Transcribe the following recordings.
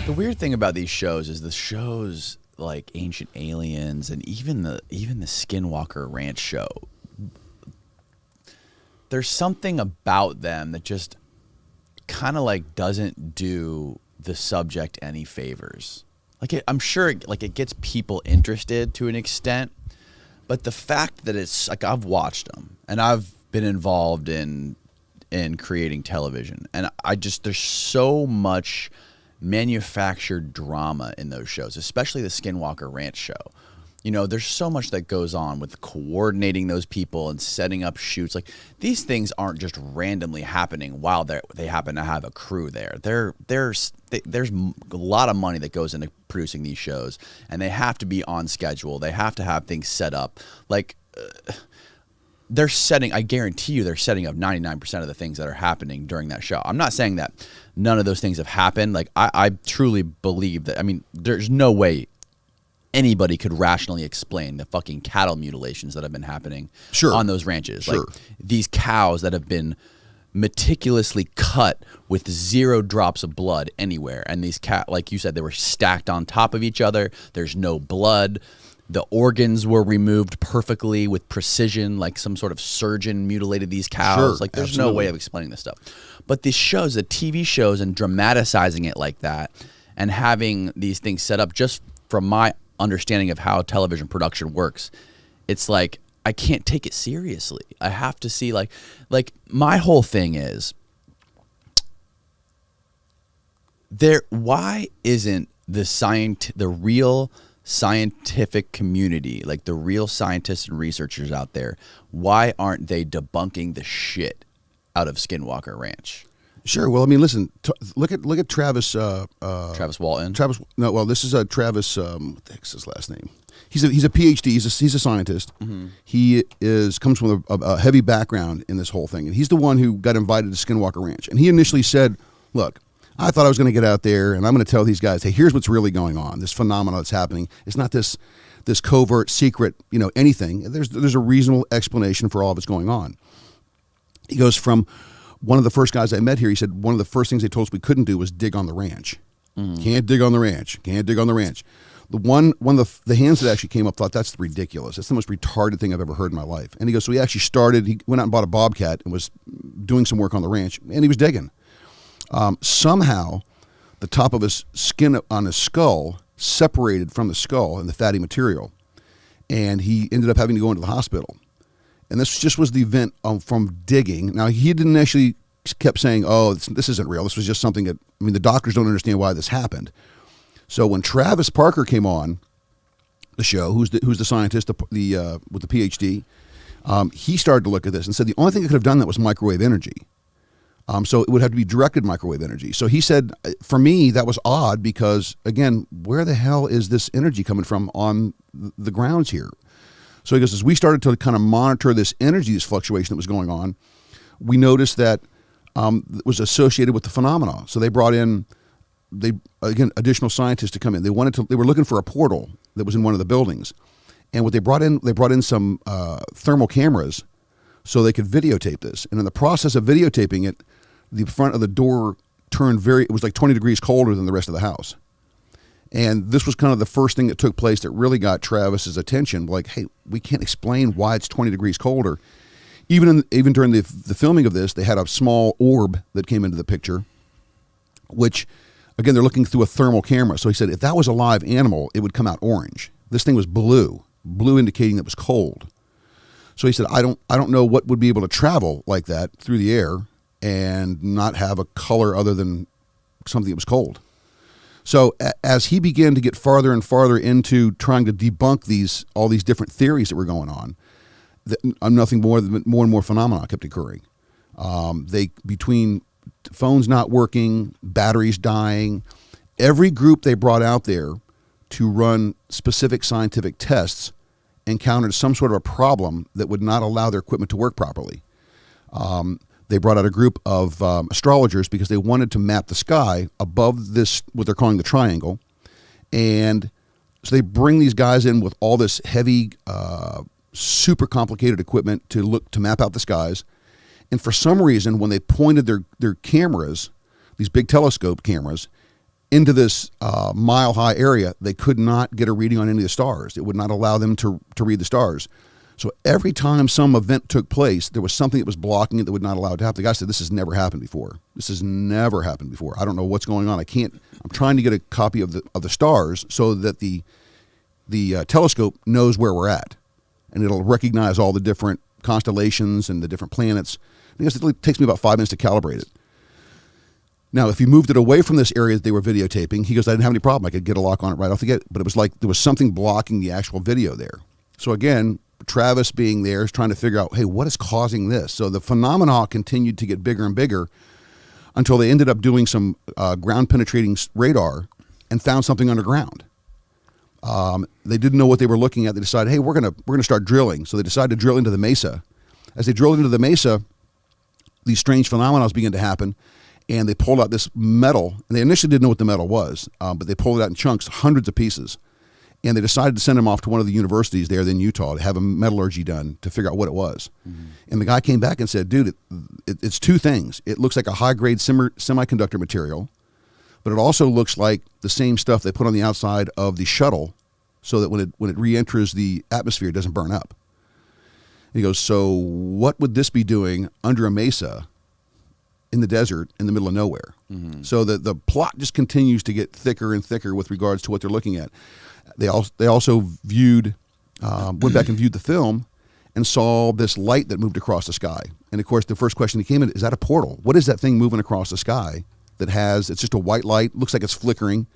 The weird thing about these shows is the shows like Ancient Aliens and even the Skinwalker Ranch show. There's something about them that just kind of like doesn't do the subject any favors. Like I'm sure it gets people interested to an extent, but the fact that it's like I've watched them and I've been involved in creating television, and there's so much manufactured drama in those shows, especially the Skinwalker Ranch show. You know, there's so much that goes on with coordinating those people and setting up shoots. Like these things aren't just randomly happening while they happen to have a crew there. There's a lot of money that goes into producing these shows, and they have to be on schedule. They have to have things set up. Like I guarantee you they're setting up 99% of the things that are happening during that show. I'm not saying that none of those things have happened. Like I truly believe that. I mean, there's no way anybody could rationally explain the fucking cattle mutilations that have been happening on those ranches. Sure. Like these cows that have been meticulously cut with 0 drops of blood anywhere. And these like you said, they were stacked on top of each other. There's no blood. The organs were removed perfectly with precision, like some sort of surgeon mutilated these cows. Sure, like there's no way of explaining this stuff. But these shows, the TV shows, and dramatizing it like that and having these things set up, just from my understanding of how television production works, it's like I can't take it seriously. I have to see like my whole thing is why isn't the real scientific community, like the real scientists and researchers out there, why aren't they debunking the shit out of Skinwalker Ranch? Sure. Well, I mean, listen. Look at Travis. Travis Walton. This is Travis. What the heck's his last name? He's a PhD. He's a scientist. Mm-hmm. He comes from a heavy background in this whole thing, and he's the one who got invited to Skinwalker Ranch. And he initially said, "Look, I thought I was going to get out there, and I'm going to tell these guys, hey, here's what's really going on. This phenomenon that's happening. It's not this covert, secret, anything. There's a reasonable explanation for all of what's going on." He goes from one of the first guys I met here. He said one of the first things they told us we couldn't do was dig on the ranch. Mm. Can't dig on the ranch. Can't dig on the ranch. One of the hands that actually came up thought that's ridiculous. That's the most retarded thing I've ever heard in my life. And he goes, so he actually started. He went out and bought a bobcat and was doing some work on the ranch, and he was digging. Somehow, the top of his skin on his skull separated from the skull and the fatty material, and he ended up having to go into the hospital. And this just was the event from digging. Now, he didn't actually kept saying, oh, this isn't real. This was just something that, the doctors don't understand why this happened. So when Travis Parker came on the show, who's the scientist with the PhD, he started to look at this and said the only thing it could have done that was microwave energy. So it would have to be directed microwave energy. So he said, for me, that was odd because, again, where the hell is this energy coming from on the grounds here? So he goes, as we started to kind of monitor this energy, this fluctuation that was going on, we noticed that it was associated with the phenomena. So they brought in, additional scientists to come in. They were looking for a portal that was in one of the buildings. And what they brought in some thermal cameras so they could videotape this. And in the process of videotaping it, the front of the door turned it was like 20 degrees colder than the rest of the house. And this was kind of the first thing that took place that really got Travis's attention. Like, hey, we can't explain why it's 20 degrees colder. Even during the filming of this, they had a small orb that came into the picture, which, again, they're looking through a thermal camera. So he said, if that was a live animal, it would come out orange. This thing was blue indicating it was cold. So he said, I don't know what would be able to travel like that through the air and not have a color other than something that was cold. So as he began to get farther and farther into trying to debunk all these different theories that were going on, nothing more than more and more phenomena kept occurring. Between phones not working, batteries dying, every group they brought out there to run specific scientific tests encountered some sort of a problem that would not allow their equipment to work properly. They brought out a group of astrologers because they wanted to map the sky above this, what they're calling the triangle. And so they bring these guys in with all this heavy, super complicated equipment to map out the skies. And for some reason, when they pointed their cameras, these big telescope cameras, into this mile-high area, they could not get a reading on any of the stars. It would not allow them to read the stars. So every time some event took place, there was something that was blocking it that would not allow it to happen. The guy said, this has never happened before. This has never happened before. I don't know what's going on. I'm trying to get a copy of the stars so that the telescope knows where we're at. And it'll recognize all the different constellations and the different planets. I guess it takes me about 5 minutes to calibrate it. Now, if you moved it away from this area that they were videotaping, he goes, I didn't have any problem. I could get a lock on it right off the get. But it was like there was something blocking the actual video there. So again, Travis being there is trying to figure out, hey, what is causing this? So the phenomena continued to get bigger and bigger until they ended up doing some ground penetrating radar and found something underground. They didn't know what they were looking at. They decided, hey, we're gonna start drilling. So they decided to drill into the mesa. As they drilled into the mesa, these strange phenomena began to happen, and they pulled out this metal. And they initially didn't know what the metal was, but they pulled it out in chunks, hundreds of pieces. And they decided to send him off to one of the universities there in Utah to have a metallurgy done to figure out what it was. Mm-hmm. And the guy came back and said, dude, it's two things. It looks like a high-grade semiconductor material, but it also looks like the same stuff they put on the outside of the shuttle so that when it re-enters the atmosphere, it doesn't burn up. And he goes, so what would this be doing under a mesa in the desert in the middle of nowhere? Mm-hmm. So the plot just continues to get thicker and thicker with regards to what they're looking at. They also went back and viewed the film and saw this light that moved across the sky. And of course, the first question that came in, is that a portal? What is that thing moving across the sky it's just a white light, looks like it's flickering.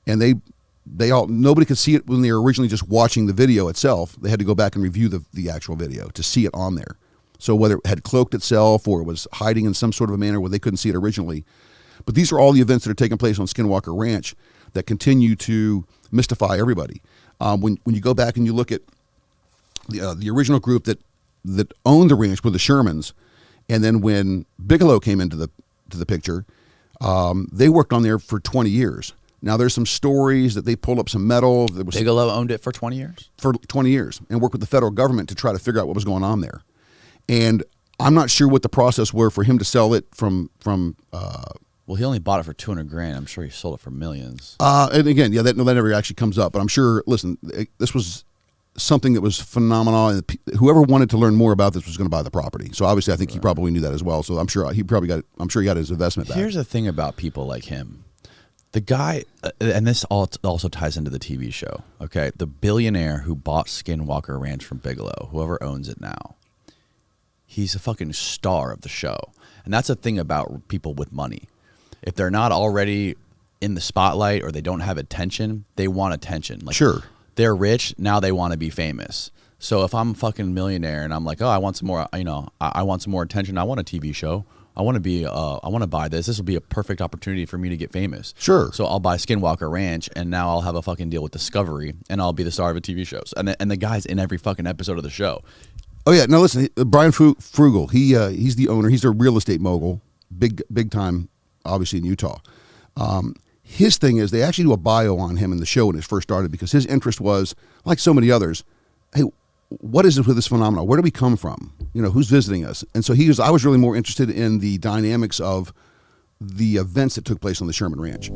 And nobody could see it when they were originally just watching the video itself. They had to go back and review the actual video to see it on there. So whether it had cloaked itself or it was hiding in some sort of a manner where they couldn't see it originally. But these are all the events that are taking place on Skinwalker Ranch that continue to mystify everybody. When you go back and you look at the original group that owned the ranch were the Shermans, and then when Bigelow came into the picture, they worked on there for 20 years. Now there's some stories that they pulled up some metal. Bigelow owned it for 20 years? For 20 years, and worked with the federal government to try to figure out what was going on there. And I'm not sure what the process were for him to sell it from well, he only bought it for $200,000. I'm sure he sold it for millions. And again, that never actually comes up. But I'm sure. Listen, this was something that was phenomenal, and whoever wanted to learn more about this was going to buy the property. So obviously, I think he probably knew that as well. So I'm sure he got his investment back. Here's the thing about people like him. The guy, and this also ties into the TV show. Okay, the billionaire who bought Skinwalker Ranch from Bigelow, whoever owns it now, he's a fucking star of the show. And that's the thing about people with money. If they're not already in the spotlight or they don't have attention, they want attention. Like, sure. They're rich, now they want to be famous. So if I'm a fucking millionaire and I'm like, oh, I want some more, I want some more attention. I want a TV show. I want to buy this. This will be a perfect opportunity for me to get famous. Sure. So I'll buy Skinwalker Ranch, and now I'll have a fucking deal with Discovery, and I'll be the star of a TV show. And the guy's in every fucking episode of the show. Oh yeah. Now listen, Brian Frugal. He's the owner. He's a real estate mogul, big time. Obviously in Utah. His thing is they actually do a bio on him in the show when it first started because his interest was, like so many others, hey, what is it with this phenomenon? Where do we come from? Who's visiting us? And so I was really more interested in the dynamics of the events that took place on the Sherman Ranch.